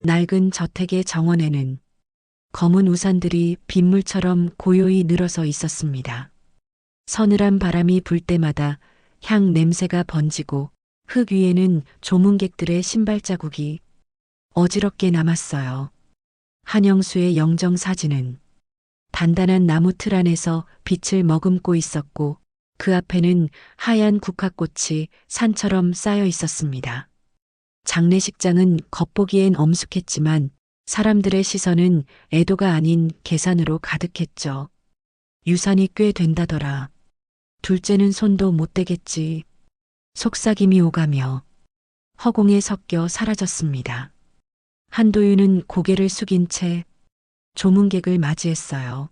낡은 저택의 정원에는 검은 우산들이 빗물처럼 고요히 늘어서 있었습니다. 서늘한 바람이 불 때마다 향 냄새가 번지고 흙 위에는 조문객들의 신발 자국이 어지럽게 남았어요. 한영수의 영정 사진은 단단한 나무 틀 안에서 빛을 머금고 있었고 그 앞에는 하얀 국화꽃이 산처럼 쌓여 있었습니다. 장례식장은 겉보기엔 엄숙했지만 사람들의 시선은 애도가 아닌 계산으로 가득했죠. 유산이 꽤 된다더라. 둘째는 손도 못 대겠지. 속삭임이 오가며 허공에 섞여 사라졌습니다. 한도윤은 고개를 숙인 채 조문객을 맞이했어요.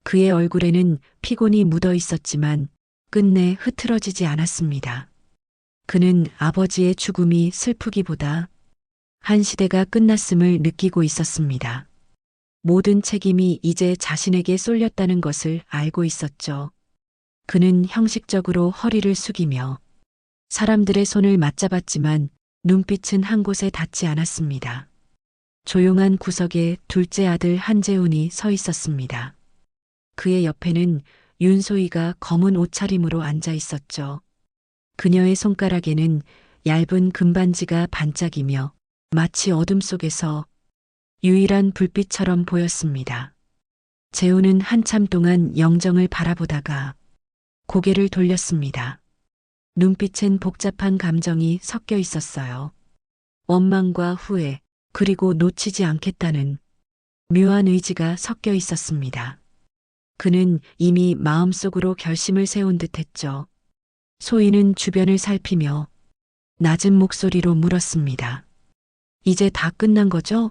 그의 얼굴에는 피곤이 묻어 있었지만 끝내 흐트러지지 않았습니다. 그는 아버지의 죽음이 슬프기보다 한 시대가 끝났음을 느끼고 있었습니다. 모든 책임이 이제 자신에게 쏠렸다는 것을 알고 있었죠. 그는 형식적으로 허리를 숙이며 사람들의 손을 맞잡았지만 눈빛은 한 곳에 닿지 않았습니다. 조용한 구석에 둘째 아들 한재훈이 서 있었습니다. 그의 옆에는 윤소희가 검은 옷차림으로 앉아 있었죠. 그녀의 손가락에는 얇은 금반지가 반짝이며 마치 어둠 속에서 유일한 불빛처럼 보였습니다. 재훈은 한참 동안 영정을 바라보다가 고개를 돌렸습니다. 눈빛엔 복잡한 감정이 섞여 있었어요. 원망과 후회, 그리고 놓치지 않겠다는 묘한 의지가 섞여 있었습니다. 그는 이미 마음속으로 결심을 세운 듯했죠. 소희는 주변을 살피며 낮은 목소리로 물었습니다. 이제 다 끝난 거죠?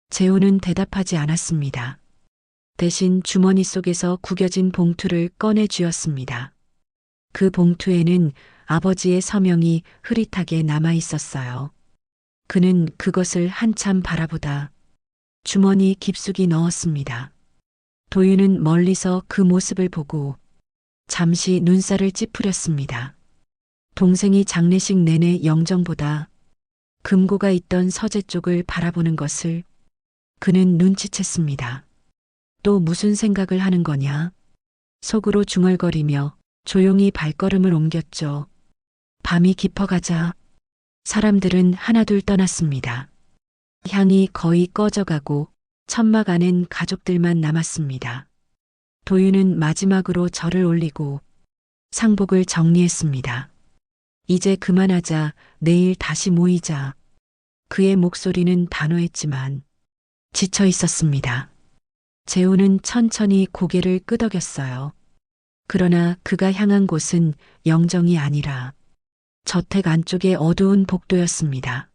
재훈은 대답하지 않았습니다. 대신 주머니 속에서 구겨진 봉투를 꺼내 쥐었습니다. 그 봉투에는 아버지의 서명이 흐릿하게 남아 있었어요. 그는 그것을 한참 바라보다 주머니 깊숙이 넣었습니다. 도윤은 멀리서 그 모습을 보고 잠시 눈살을 찌푸렸습니다. 동생이 장례식 내내 영정보다 금고가 있던 서재 쪽을 바라보는 것을 그는 눈치챘습니다. 또 무슨 생각을 하는 거냐? 속으로 중얼거리며 조용히 발걸음을 옮겼죠. 밤이 깊어가자 사람들은 하나둘 떠났습니다. 향이 거의 꺼져가고 천막 안엔 가족들만 남았습니다. 도윤은 마지막으로 절을 올리고 상복을 정리했습니다. 이제 그만하자, 내일 다시 모이자. 그의 목소리는 단호했지만 지쳐 있었습니다. 재훈은 천천히 고개를 끄덕였어요. 그러나 그가 향한 곳은 영정이 아니라 저택 안쪽의 어두운 복도였습니다.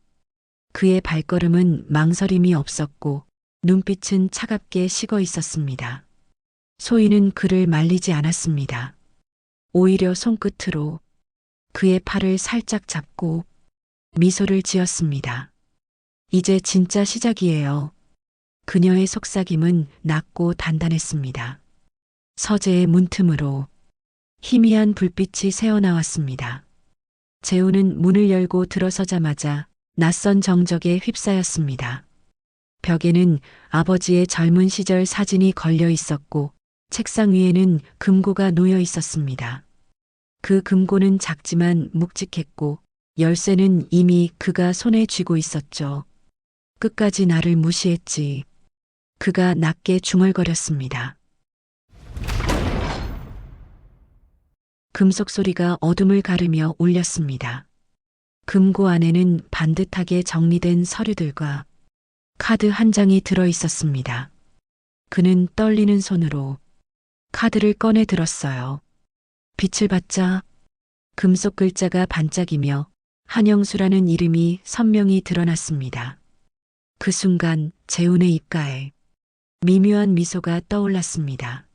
그의 발걸음은 망설임이 없었고 눈빛은 차갑게 식어 있었습니다. 소희는 그를 말리지 않았습니다. 오히려 손끝으로 그의 팔을 살짝 잡고 미소를 지었습니다. 이제 진짜 시작이에요. 그녀의 속삭임은 낮고 단단했습니다. 서재의 문틈으로 희미한 불빛이 새어나왔습니다. 재훈은 문을 열고 들어서자마자 낯선 정적에 휩싸였습니다. 벽에는 아버지의 젊은 시절 사진이 걸려 있었고 책상 위에는 금고가 놓여 있었습니다. 그 금고는 작지만 묵직했고 열쇠는 이미 그가 손에 쥐고 있었죠. 끝까지 나를 무시했지. 그가 낮게 중얼거렸습니다. 금속 소리가 어둠을 가르며 울렸습니다. 금고 안에는 반듯하게 정리된 서류들과 카드 한 장이 들어 있었습니다. 그는 떨리는 손으로 카드를 꺼내 들었어요. 빛을 받자 금속 글자가 반짝이며 한영수라는 이름이 선명히 드러났습니다. 그 순간 재훈의 입가에 미묘한 미소가 떠올랐습니다.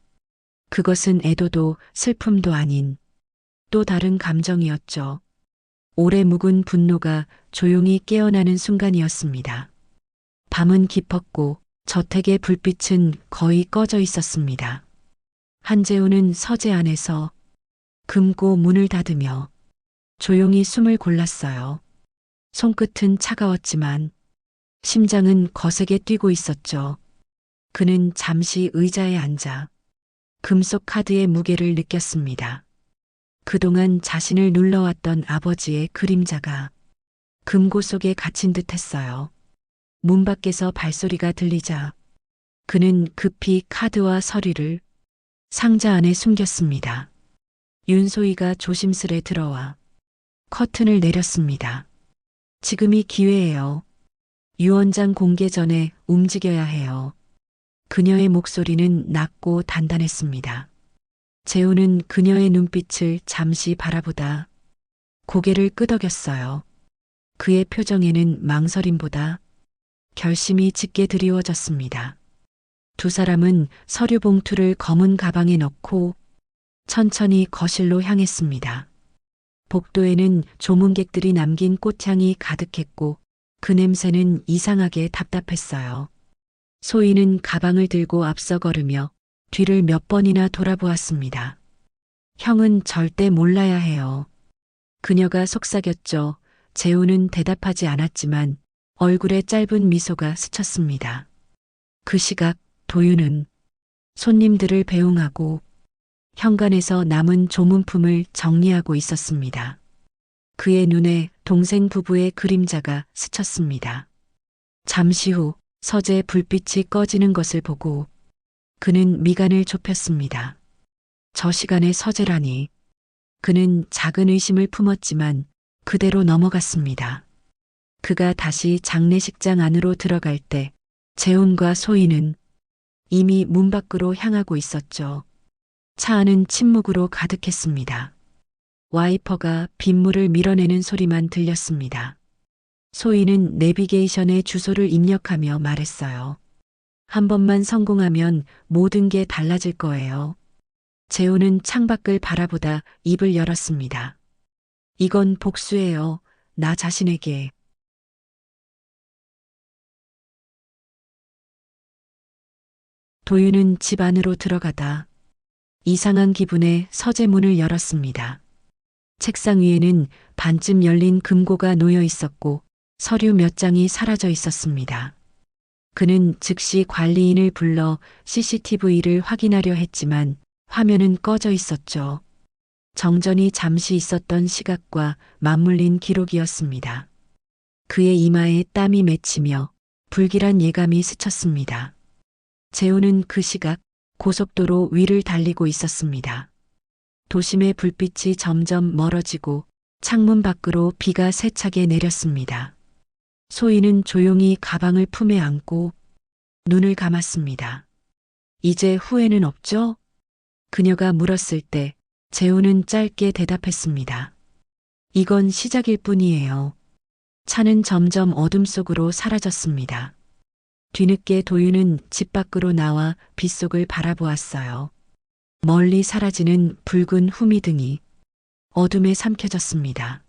그것은 애도도 슬픔도 아닌 또 다른 감정이었죠. 오래 묵은 분노가 조용히 깨어나는 순간이었습니다. 밤은 깊었고 저택의 불빛은 거의 꺼져 있었습니다. 한재훈은 서재 안에서 금고 문을 닫으며 조용히 숨을 골랐어요. 손끝은 차가웠지만 심장은 거세게 뛰고 있었죠. 그는 잠시 의자에 앉아 금속 카드의 무게를 느꼈습니다. 그동안 자신을 눌러왔던 아버지의 그림자가 금고 속에 갇힌 듯 했어요. 문 밖에서 발소리가 들리자 그는 급히 카드와 서류를 상자 안에 숨겼습니다. 윤소희가 조심스레 들어와 커튼을 내렸습니다. 지금이 기회예요. 유언장 공개 전에 움직여야 해요. 그녀의 목소리는 낮고 단단했습니다. 재우는 그녀의 눈빛을 잠시 바라보다 고개를 끄덕였어요. 그의 표정에는 망설임보다 결심이 짙게 드리워졌습니다. 두 사람은 서류 봉투를 검은 가방에 넣고 천천히 거실로 향했습니다. 복도에는 조문객들이 남긴 꽃향이 가득했고 그 냄새는 이상하게 답답했어요. 소희는 가방을 들고 앞서 걸으며 뒤를 몇 번이나 돌아보았습니다. 형은 절대 몰라야 해요. 그녀가 속삭였죠. 재우는 대답하지 않았지만 얼굴에 짧은 미소가 스쳤습니다. 그 시각 도윤은 손님들을 배웅하고 현관에서 남은 조문품을 정리하고 있었습니다. 그의 눈에 동생 부부의 그림자가 스쳤습니다. 잠시 후 서재 불빛이 꺼지는 것을 보고 그는 미간을 좁혔습니다. 저 시간에 서재라니. 그는 작은 의심을 품었지만 그대로 넘어갔습니다. 그가 다시 장례식장 안으로 들어갈 때 재훈과 소희는 이미 문 밖으로 향하고 있었죠. 차 안은 침묵으로 가득했습니다. 와이퍼가 빗물을 밀어내는 소리만 들렸습니다. 소희는 내비게이션에 주소를 입력하며 말했어요. 한 번만 성공하면 모든 게 달라질 거예요. 재호는 창밖을 바라보다 입을 열었습니다. 이건 복수예요. 나 자신에게. 도윤은 집 안으로 들어가다 이상한 기분에 서재 문을 열었습니다. 책상 위에는 반쯤 열린 금고가 놓여 있었고 서류 몇 장이 사라져 있었습니다. 그는 즉시 관리인을 불러 CCTV를 확인하려 했지만 화면은 꺼져 있었죠. 정전이 잠시 있었던 시각과 맞물린 기록이었습니다. 그의 이마에 땀이 맺히며 불길한 예감이 스쳤습니다. 재호는 그 시각 고속도로 위를 달리고 있었습니다. 도심의 불빛이 점점 멀어지고 창문 밖으로 비가 세차게 내렸습니다. 소희는 조용히 가방을 품에 안고 눈을 감았습니다. 이제 후회는 없죠? 그녀가 물었을 때 재호는 짧게 대답했습니다. 이건 시작일 뿐이에요. 차는 점점 어둠 속으로 사라졌습니다. 뒤늦게 도윤은 집 밖으로 나와 빗속을 바라보았어요. 멀리 사라지는 붉은 후미등이 어둠에 삼켜졌습니다.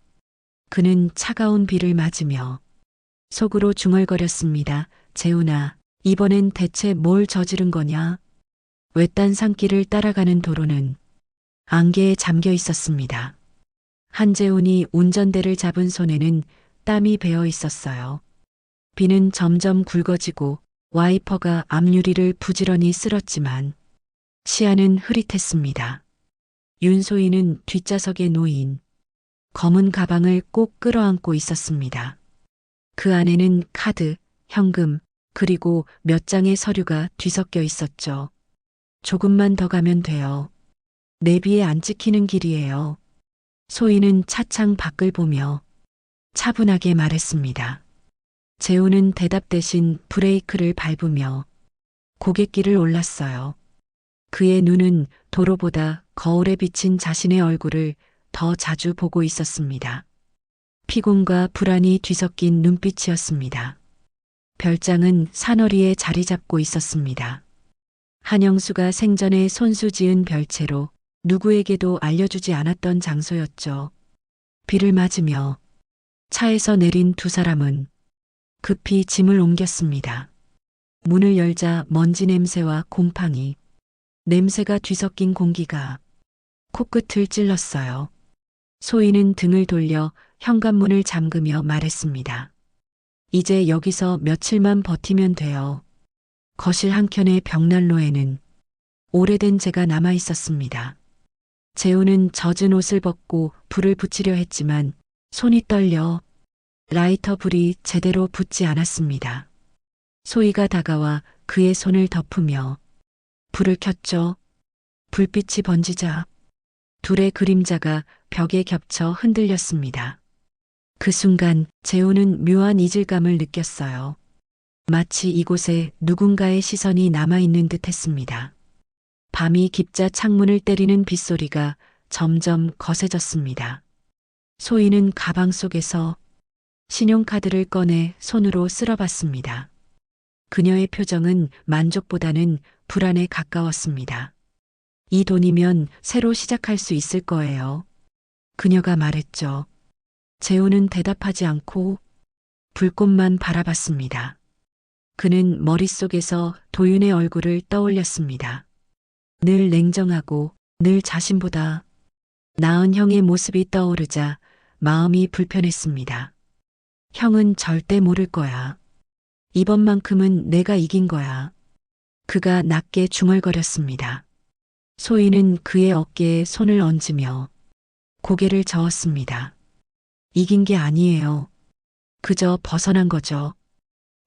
그는 차가운 비를 맞으며 속으로 중얼거렸습니다. 재훈아, 이번엔 대체 뭘 저지른 거냐? 외딴 산길을 따라가는 도로는 안개에 잠겨 있었습니다. 한재훈이 운전대를 잡은 손에는 땀이 배어 있었어요. 비는 점점 굵어지고 와이퍼가 앞유리를 부지런히 쓸었지만 시야는 흐릿했습니다. 윤소희는 뒷좌석에 놓인 검은 가방을 꼭 끌어안고 있었습니다. 그 안에는 카드, 현금, 그리고 몇 장의 서류가 뒤섞여 있었죠. 조금만 더 가면 돼요. 내비에 안 찍히는 길이에요. 소희는 차창 밖을 보며 차분하게 말했습니다. 재호는 대답 대신 브레이크를 밟으며 고갯길을 올랐어요. 그의 눈은 도로보다 거울에 비친 자신의 얼굴을 더 자주 보고 있었습니다. 피곤과 불안이 뒤섞인 눈빛이었습니다. 별장은 산허리에 자리 잡고 있었습니다. 한영수가 생전에 손수 지은 별채로 누구에게도 알려주지 않았던 장소였죠. 비를 맞으며 차에서 내린 두 사람은 급히 짐을 옮겼습니다. 문을 열자 먼지 냄새와 곰팡이, 냄새가 뒤섞인 공기가 코끝을 찔렀어요. 소희는 등을 돌려 현관문을 잠그며 말했습니다. 이제 여기서 며칠만 버티면 돼요. 거실 한켠의 벽난로에는 오래된 재가 남아 있었습니다. 재우는 젖은 옷을 벗고 불을 붙이려 했지만 손이 떨려 라이터 불이 제대로 붙지 않았습니다. 소희가 다가와 그의 손을 덮으며 불을 켰죠. 불빛이 번지자 둘의 그림자가 벽에 겹쳐 흔들렸습니다. 그 순간 재우는 묘한 이질감을 느꼈어요. 마치 이곳에 누군가의 시선이 남아있는 듯 했습니다. 밤이 깊자 창문을 때리는 빗소리가 점점 거세졌습니다. 소희는 가방 속에서 신용카드를 꺼내 손으로 쓸어봤습니다. 그녀의 표정은 만족보다는 불안에 가까웠습니다. 이 돈이면 새로 시작할 수 있을 거예요. 그녀가 말했죠. 재우는 대답하지 않고 불꽃만 바라봤습니다. 그는 머릿속에서 도윤의 얼굴을 떠올렸습니다. 늘 냉정하고 늘 자신보다 나은 형의 모습이 떠오르자 마음이 불편했습니다. 형은 절대 모를 거야. 이번만큼은 내가 이긴 거야. 그가 낮게 중얼거렸습니다. 소희는 그의 어깨에 손을 얹으며 고개를 저었습니다. 이긴 게 아니에요. 그저 벗어난 거죠.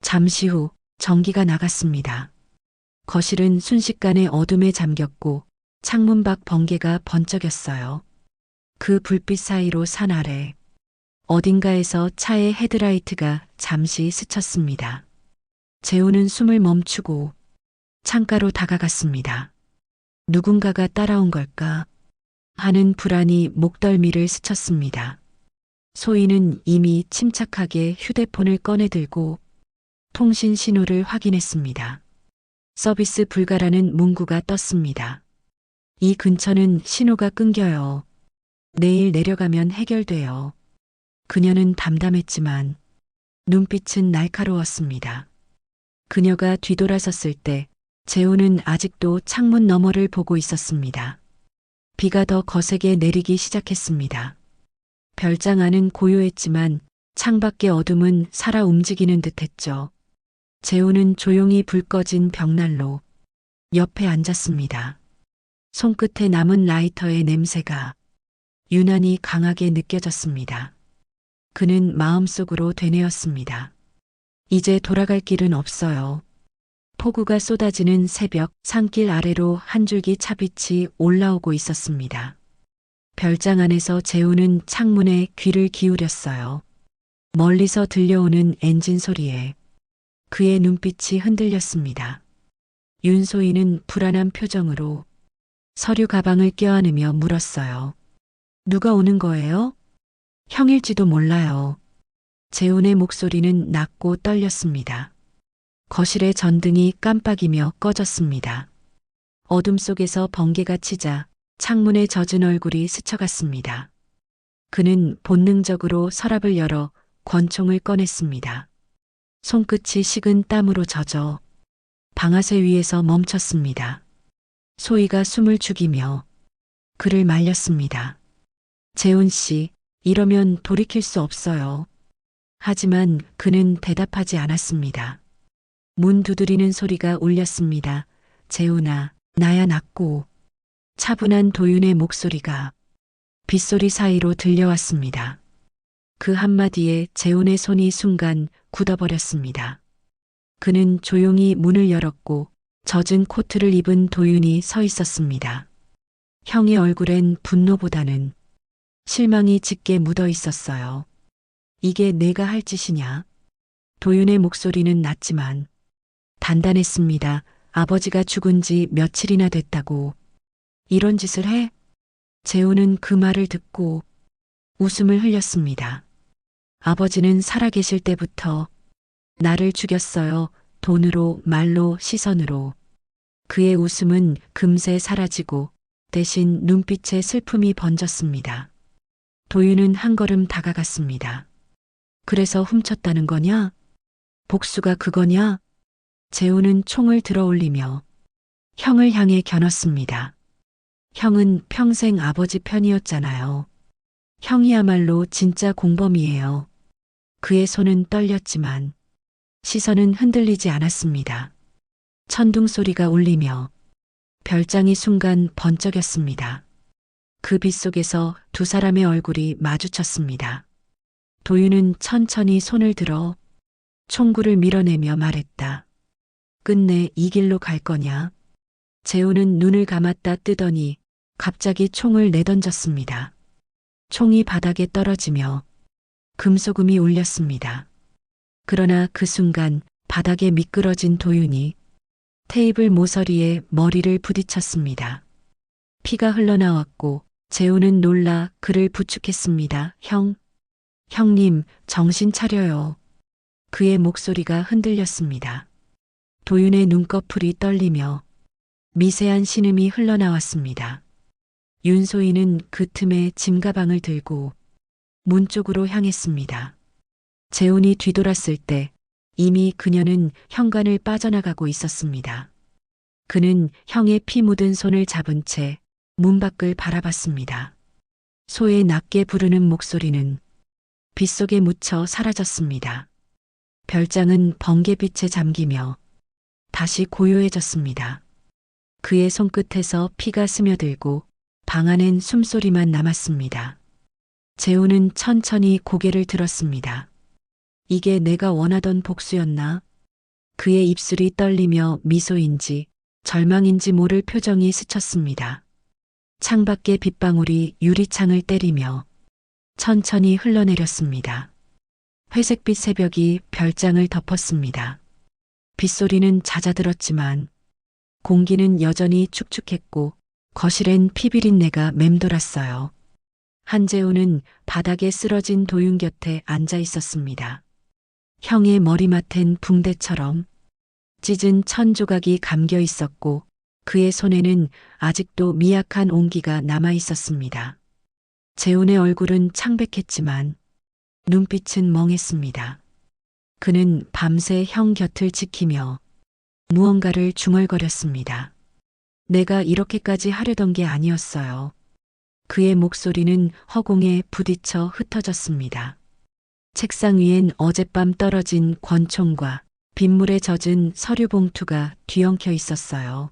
잠시 후 전기가 나갔습니다. 거실은 순식간에 어둠에 잠겼고 창문 밖 번개가 번쩍였어요. 그 불빛 사이로 산 아래 어딘가에서 차의 헤드라이트가 잠시 스쳤습니다. 재우는 숨을 멈추고 창가로 다가갔습니다. 누군가가 따라온 걸까 하는 불안이 목덜미를 스쳤습니다. 소희는 이미 침착하게 휴대폰을 꺼내들고 통신 신호를 확인했습니다. 서비스 불가라는 문구가 떴습니다. 이 근처는 신호가 끊겨요. 내일 내려가면 해결돼요. 그녀는 담담했지만 눈빛은 날카로웠습니다. 그녀가 뒤돌아섰을 때 재우는 아직도 창문 너머를 보고 있었습니다. 비가 더 거세게 내리기 시작했습니다. 별장 안은 고요했지만 창밖의 어둠은 살아 움직이는 듯했죠. 재우는 조용히 불 꺼진 벽난로 옆에 앉았습니다. 손끝에 남은 라이터의 냄새가 유난히 강하게 느껴졌습니다. 그는 마음속으로 되뇌었습니다. 이제 돌아갈 길은 없어요. 폭우가 쏟아지는 새벽 산길 아래로 한 줄기 차빛이 올라오고 있었습니다. 별장 안에서 재우는 창문에 귀를 기울였어요. 멀리서 들려오는 엔진 소리에 그의 눈빛이 흔들렸습니다. 윤소희는 불안한 표정으로 서류 가방을 껴안으며 물었어요. 누가 오는 거예요? 형일지도 몰라요. 재훈의 목소리는 낮고 떨렸습니다. 거실의 전등이 깜빡이며 꺼졌습니다. 어둠 속에서 번개가 치자 창문에 젖은 얼굴이 스쳐갔습니다. 그는 본능적으로 서랍을 열어 권총을 꺼냈습니다. 손끝이 식은 땀으로 젖어 방아쇠 위에서 멈췄습니다. 소희가 숨을 죽이며 그를 말렸습니다. 재훈 씨, 이러면 돌이킬 수 없어요. 하지만 그는 대답하지 않았습니다. 문 두드리는 소리가 울렸습니다. 재훈아, 나야 낫고. 차분한 도윤의 목소리가 빗소리 사이로 들려왔습니다. 그 한마디에 재훈의 손이 순간 굳어버렸습니다. 그는 조용히 문을 열었고 젖은 코트를 입은 도윤이 서 있었습니다. 형의 얼굴엔 분노보다는 실망이 짙게 묻어 있었어요. 이게 내가 할 짓이냐? 도윤의 목소리는 낮지만 단단했습니다. 아버지가 죽은 지 며칠이나 됐다고. 이런 짓을 해? 재훈은 그 말을 듣고 웃음을 흘렸습니다. 아버지는 살아계실 때부터 나를 죽였어요. 돈으로, 말로, 시선으로. 그의 웃음은 금세 사라지고 대신 눈빛에 슬픔이 번졌습니다. 도윤은 한 걸음 다가갔습니다. 그래서 훔쳤다는 거냐? 복수가 그거냐? 재훈은 총을 들어 올리며 형을 향해 겨눴습니다. 형은 평생 아버지 편이었잖아요. 형이야말로 진짜 공범이에요. 그의 손은 떨렸지만 시선은 흔들리지 않았습니다. 천둥 소리가 울리며 별장이 순간 번쩍였습니다. 그 빛 속에서 두 사람의 얼굴이 마주쳤습니다. 도윤은 천천히 손을 들어 총구를 밀어내며 말했다. 끝내 이 길로 갈 거냐? 재우는 눈을 감았다 뜨더니 갑자기 총을 내던졌습니다. 총이 바닥에 떨어지며 금소금이 울렸습니다. 그러나 그 순간 바닥에 미끄러진 도윤이 테이블 모서리에 머리를 부딪혔습니다. 피가 흘러나왔고 재우는 놀라 그를 부축했습니다. 형님, 정신 차려요. 그의 목소리가 흔들렸습니다. 도윤의 눈꺼풀이 떨리며 미세한 신음이 흘러나왔습니다. 윤소희는 그 틈에 짐가방을 들고 문 쪽으로 향했습니다. 재훈이 뒤돌았을 때 이미 그녀는 현관을 빠져나가고 있었습니다. 그는 형의 피 묻은 손을 잡은 채 문 밖을 바라봤습니다. 소의 낮게 부르는 목소리는 빗속에 묻혀 사라졌습니다. 별장은 번개빛에 잠기며 다시 고요해졌습니다. 그의 손끝에서 피가 스며들고 방 안엔 숨소리만 남았습니다. 재훈은 천천히 고개를 들었습니다. 이게 내가 원하던 복수였나? 그의 입술이 떨리며 미소인지 절망인지 모를 표정이 스쳤습니다. 창밖의 빗방울이 유리창을 때리며 천천히 흘러내렸습니다. 회색빛 새벽이 별장을 덮었습니다. 빗소리는 잦아들었지만 공기는 여전히 축축했고 거실엔 피비린내가 맴돌았어요. 한재우는 바닥에 쓰러진 도윤 곁에 앉아 있었습니다. 형의 머리맡엔 붕대처럼 찢은 천 조각이 감겨 있었고 그의 손에는 아직도 미약한 온기가 남아 있었습니다. 재훈의 얼굴은 창백했지만 눈빛은 멍했습니다. 그는 밤새 형 곁을 지키며 무언가를 중얼거렸습니다. 내가 이렇게까지 하려던 게 아니었어요. 그의 목소리는 허공에 부딪혀 흩어졌습니다. 책상 위엔 어젯밤 떨어진 권총과 빗물에 젖은 서류 봉투가 뒤엉켜 있었어요.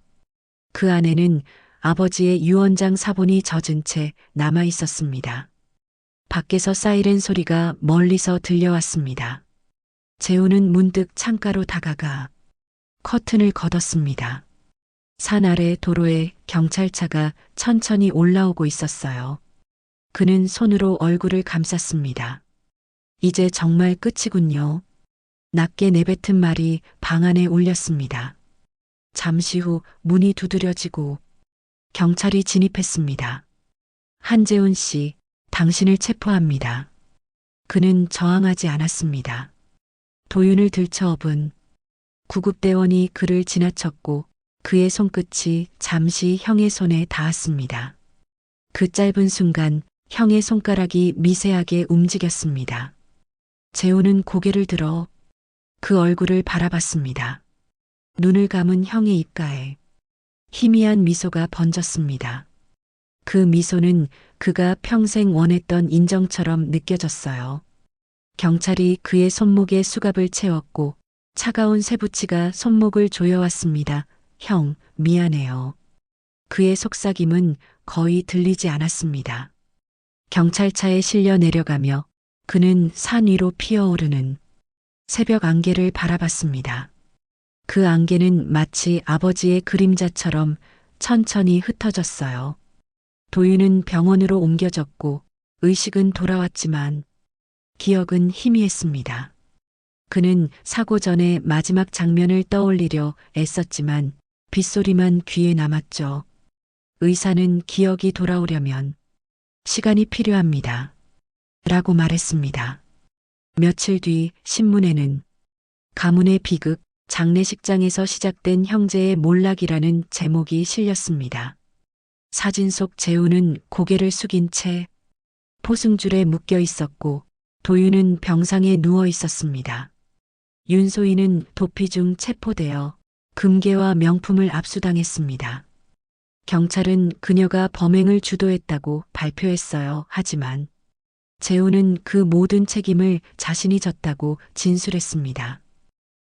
그 안에는 아버지의 유언장 사본이 젖은 채 남아 있었습니다. 밖에서 사이렌 소리가 멀리서 들려왔습니다. 재훈은 문득 창가로 다가가 커튼을 걷었습니다. 산 아래 도로에 경찰차가 천천히 올라오고 있었어요. 그는 손으로 얼굴을 감쌌습니다. 이제 정말 끝이군요. 낮게 내뱉은 말이 방 안에 울렸습니다. 잠시 후 문이 두드려지고 경찰이 진입했습니다. 한재훈 씨, 당신을 체포합니다. 그는 저항하지 않았습니다. 도윤을 들쳐업은 구급대원이 그를 지나쳤고 그의 손끝이 잠시 형의 손에 닿았습니다. 그 짧은 순간 형의 손가락이 미세하게 움직였습니다. 재훈은 고개를 들어 그 얼굴을 바라봤습니다. 눈을 감은 형의 입가에 희미한 미소가 번졌습니다. 그 미소는 그가 평생 원했던 인정처럼 느껴졌어요. 경찰이 그의 손목에 수갑을 채웠고 차가운 쇠붙이가 손목을 조여왔습니다. 형, 미안해요. 그의 속삭임은 거의 들리지 않았습니다. 경찰차에 실려 내려가며 그는 산 위로 피어오르는 새벽 안개를 바라봤습니다. 그 안개는 마치 아버지의 그림자처럼 천천히 흩어졌어요. 도윤은 병원으로 옮겨졌고 의식은 돌아왔지만 기억은 희미했습니다. 그는 사고 전의 마지막 장면을 떠올리려 애썼지만 빗소리만 귀에 남았죠. 의사는 기억이 돌아오려면 시간이 필요합니다. 라고 말했습니다. 며칠 뒤 신문에는 가문의 비극, 장례식장에서 시작된 형제의 몰락이라는 제목이 실렸습니다. 사진 속 재훈은 고개를 숙인 채 포승줄에 묶여 있었고 도윤은 병상에 누워 있었습니다. 윤소희는 도피 중 체포되어 금괴와 명품을 압수당했습니다. 경찰은 그녀가 범행을 주도했다고 발표했어요. 하지만 재우는 그 모든 책임을 자신이 졌다고 진술했습니다.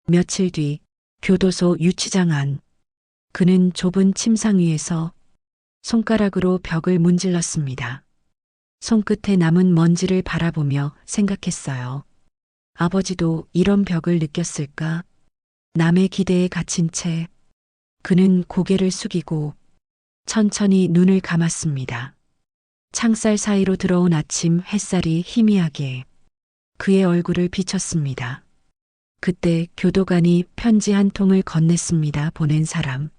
며칠 뒤 교도소 유치장 안. 그는 좁은 침상 위에서 손가락으로 벽을 문질렀습니다. 손끝에 남은 먼지를 바라보며 생각했어요. 아버지도 이런 벽을 느꼈을까? 남의 기대에 갇힌 채 그는 고개를 숙이고 천천히 눈을 감았습니다. 창살 사이로 들어온 아침 햇살이 희미하게 그의 얼굴을 비쳤습니다. 그때 교도관이 편지 한 통을 건넸습니다. 보낸 사람.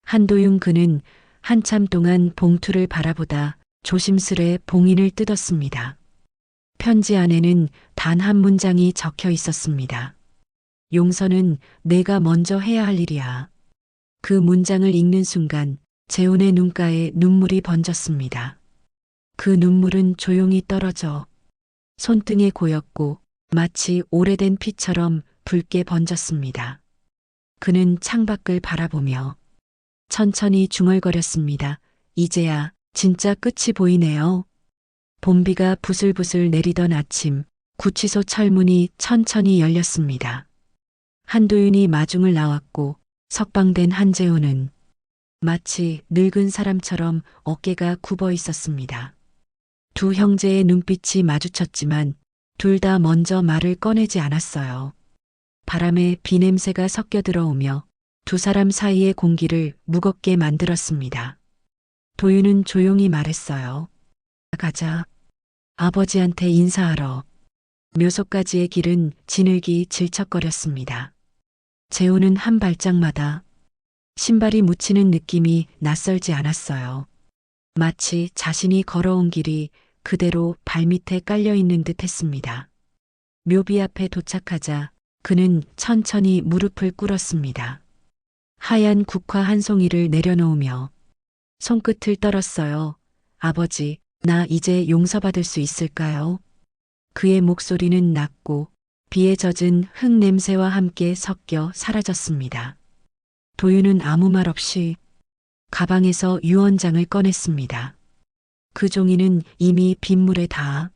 한도윤. 그는 한참 동안 봉투를 바라보다 조심스레 봉인을 뜯었습니다. 편지 안에는 단 한 문장이 적혀 있었습니다. 용서는 내가 먼저 해야 할 일이야. 그 문장을 읽는 순간 재훈의 눈가에 눈물이 번졌습니다. 그 눈물은 조용히 떨어져 손등에 고였고 마치 오래된 피처럼 붉게 번졌습니다. 그는 창밖을 바라보며 천천히 중얼거렸습니다. 이제야 진짜 끝이 보이네요. 봄비가 부슬부슬 내리던 아침, 구치소 철문이 천천히 열렸습니다. 한도윤이 마중을 나왔고 석방된 한재훈은 마치 늙은 사람처럼 어깨가 굽어 있었습니다. 두 형제의 눈빛이 마주쳤지만 둘 다 먼저 말을 꺼내지 않았어요. 바람에 비냄새가 섞여 들어오며 두 사람 사이의 공기를 무겁게 만들었습니다. 도윤은 조용히 말했어요. 가자. 아버지한테 인사하러. 묘소까지의 길은 진흙이 질척거렸습니다. 재우는 한 발짝마다 신발이 묻히는 느낌이 낯설지 않았어요. 마치 자신이 걸어온 길이 그대로 발밑에 깔려있는 듯 했습니다. 묘비 앞에 도착하자 그는 천천히 무릎을 꿇었습니다. 하얀 국화 한 송이를 내려놓으며 손끝을 떨었어요. 아버지, 나 이제 용서받을 수 있을까요? 그의 목소리는 낮고 비에 젖은 흙 냄새와 함께 섞여 사라졌습니다. 도윤은 아무 말 없이 가방에서 유언장을 꺼냈습니다. 그 종이는 이미 빗물에 닿아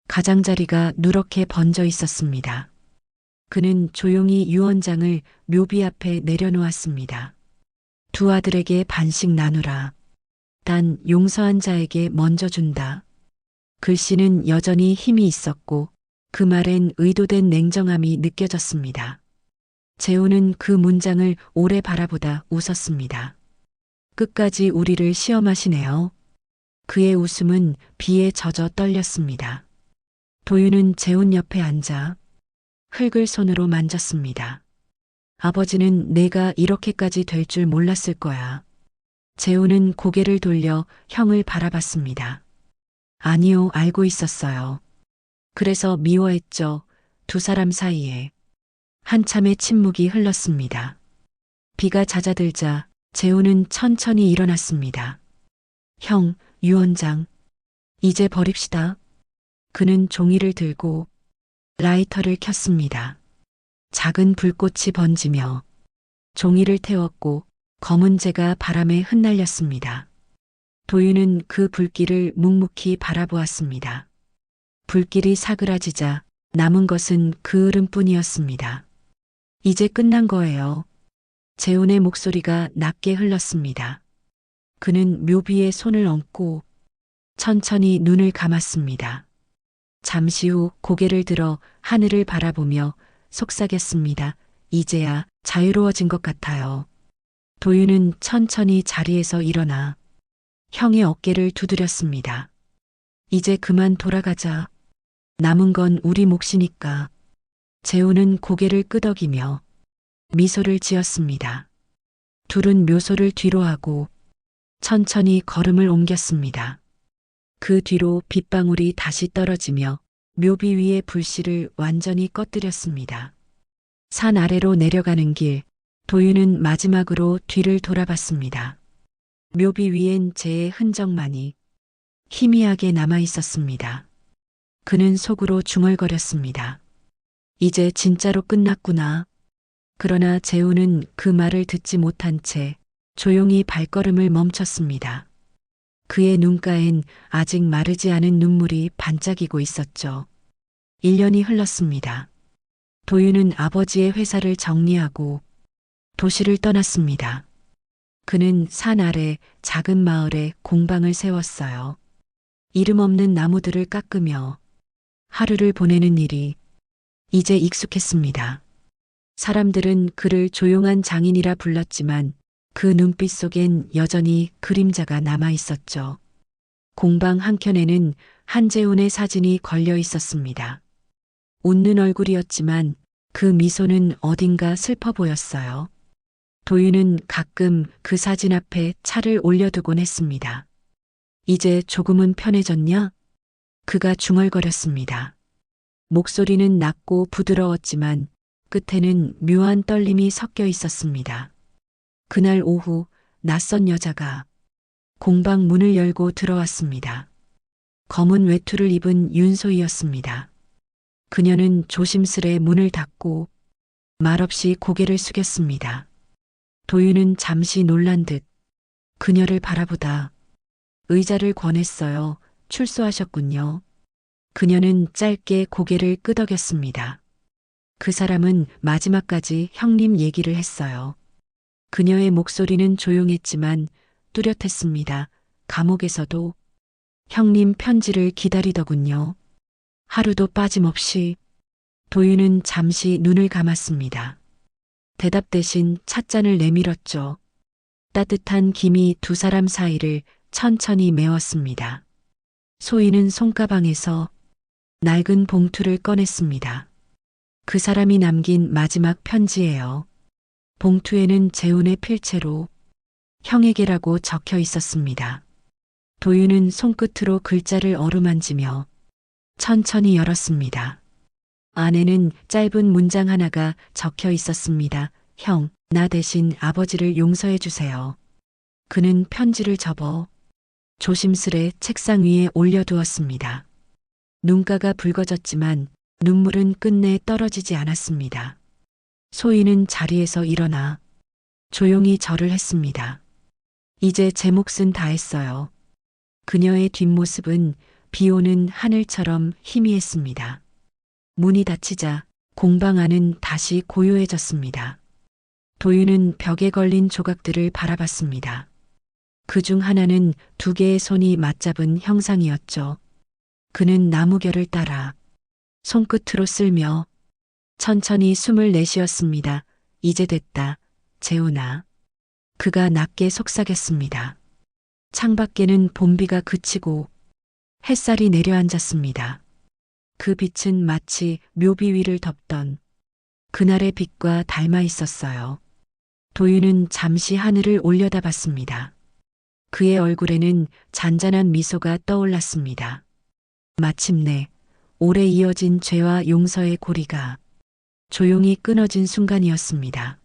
가장자리가 누렇게 번져 있었습니다. 그는 조용히 유언장을 묘비 앞에 내려놓았습니다. 두 아들에게 반씩 나누라. 단 용서한 자에게 먼저 준다. 글씨는 여전히 힘이 있었고 그 말엔 의도된 냉정함이 느껴졌습니다. 재훈은 그 문장을 오래 바라보다 웃었습니다. 끝까지 우리를 시험하시네요. 그의 웃음은 비에 젖어 떨렸습니다. 도윤은 재훈 옆에 앉아 흙을 손으로 만졌습니다. 아버지는 내가 이렇게까지 될 줄 몰랐을 거야. 재훈은 고개를 돌려 형을 바라봤습니다. 아니요, 알고 있었어요. 그래서 미워했죠. 두 사람 사이에. 한참의 침묵이 흘렀습니다. 비가 잦아들자 재훈은 천천히 일어났습니다. 형, 유언장. 이제 버립시다. 그는 종이를 들고 라이터를 켰습니다. 작은 불꽃이 번지며 종이를 태웠고 검은 재가 바람에 흩날렸습니다. 도윤은 그 불길을 묵묵히 바라보았습니다. 불길이 사그라지자 남은 것은 그 흐름뿐이었습니다. 이제 끝난 거예요. 재훈의 목소리가 낮게 흘렀습니다. 그는 묘비의 손을 얹고 천천히 눈을 감았습니다. 잠시 후 고개를 들어 하늘을 바라보며 속삭였습니다. 이제야 자유로워진 것 같아요. 도윤은 천천히 자리에서 일어나 형의 어깨를 두드렸습니다. 이제 그만 돌아가자. 남은 건 우리 몫이니까. 재훈은 고개를 끄덕이며 미소를 지었습니다. 둘은 묘소를 뒤로 하고 천천히 걸음을 옮겼습니다. 그 뒤로 빗방울이 다시 떨어지며 묘비 위의 불씨를 완전히 꺼뜨렸습니다. 산 아래로 내려가는 길, 도윤은 마지막으로 뒤를 돌아봤습니다. 묘비 위엔 재의 흔적만이 희미하게 남아 있었습니다. 그는 속으로 중얼거렸습니다. 이제 진짜로 끝났구나. 그러나 재훈은 그 말을 듣지 못한 채 조용히 발걸음을 멈췄습니다. 그의 눈가엔 아직 마르지 않은 눈물이 반짝이고 있었죠. 1년이 흘렀습니다. 도윤은 아버지의 회사를 정리하고 도시를 떠났습니다. 그는 산 아래 작은 마을에 공방을 세웠어요. 이름 없는 나무들을 깎으며 하루를 보내는 일이 이제 익숙했습니다. 사람들은 그를 조용한 장인이라 불렀지만 그 눈빛 속엔 여전히 그림자가 남아 있었죠. 공방 한켠에는 한재훈의 사진이 걸려 있었습니다. 웃는 얼굴이었지만 그 미소는 어딘가 슬퍼 보였어요. 도윤은 가끔 그 사진 앞에 차를 올려두곤 했습니다. 이제 조금은 편해졌냐? 그가 중얼거렸습니다. 목소리는 낮고 부드러웠지만 끝에는 묘한 떨림이 섞여 있었습니다. 그날 오후 낯선 여자가 공방 문을 열고 들어왔습니다. 검은 외투를 입은 윤소희였습니다. 그녀는 조심스레 문을 닫고 말없이 고개를 숙였습니다. 도윤은 잠시 놀란 듯 그녀를 바라보다 의자를 권했어요. 출소하셨군요. 그녀는 짧게 고개를 끄덕였습니다. 그 사람은 마지막까지 형님 얘기를 했어요. 그녀의 목소리는 조용했지만 뚜렷했습니다. 감옥에서도 형님 편지를 기다리더군요. 하루도 빠짐없이. 도윤은 잠시 눈을 감았습니다. 대답 대신 찻잔을 내밀었죠. 따뜻한 김이 두 사람 사이를 천천히 메웠습니다. 소희는 손가방에서 낡은 봉투를 꺼냈습니다. 그 사람이 남긴 마지막 편지예요. 봉투에는 재훈의 필체로 형에게라고 적혀 있었습니다. 도윤은 손끝으로 글자를 어루만지며 천천히 열었습니다. 안에는 짧은 문장 하나가 적혀 있었습니다. 형, 나 대신 아버지를 용서해 주세요. 그는 편지를 접어 조심스레 책상 위에 올려두었습니다. 눈가가 붉어졌지만 눈물은 끝내 떨어지지 않았습니다. 소희는 자리에서 일어나 조용히 절을 했습니다. 이제 제 몫은 다 했어요. 그녀의 뒷모습은 비오는 하늘처럼 희미했습니다. 문이 닫히자 공방 안은 다시 고요해졌습니다. 도윤은 벽에 걸린 조각들을 바라봤습니다. 그중 하나는 두 개의 손이 맞잡은 형상이었죠. 그는 나무결을 따라 손끝으로 쓸며 천천히 숨을 내쉬었습니다. 이제 됐다, 재훈아. 그가 낮게 속삭였습니다. 창밖에는 봄비가 그치고 햇살이 내려앉았습니다. 그 빛은 마치 묘비 위를 덮던 그날의 빛과 닮아 있었어요. 도윤은 잠시 하늘을 올려다봤습니다. 그의 얼굴에는 잔잔한 미소가 떠올랐습니다. 마침내 오래 이어진 죄와 용서의 고리가 조용히 끊어진 순간이었습니다.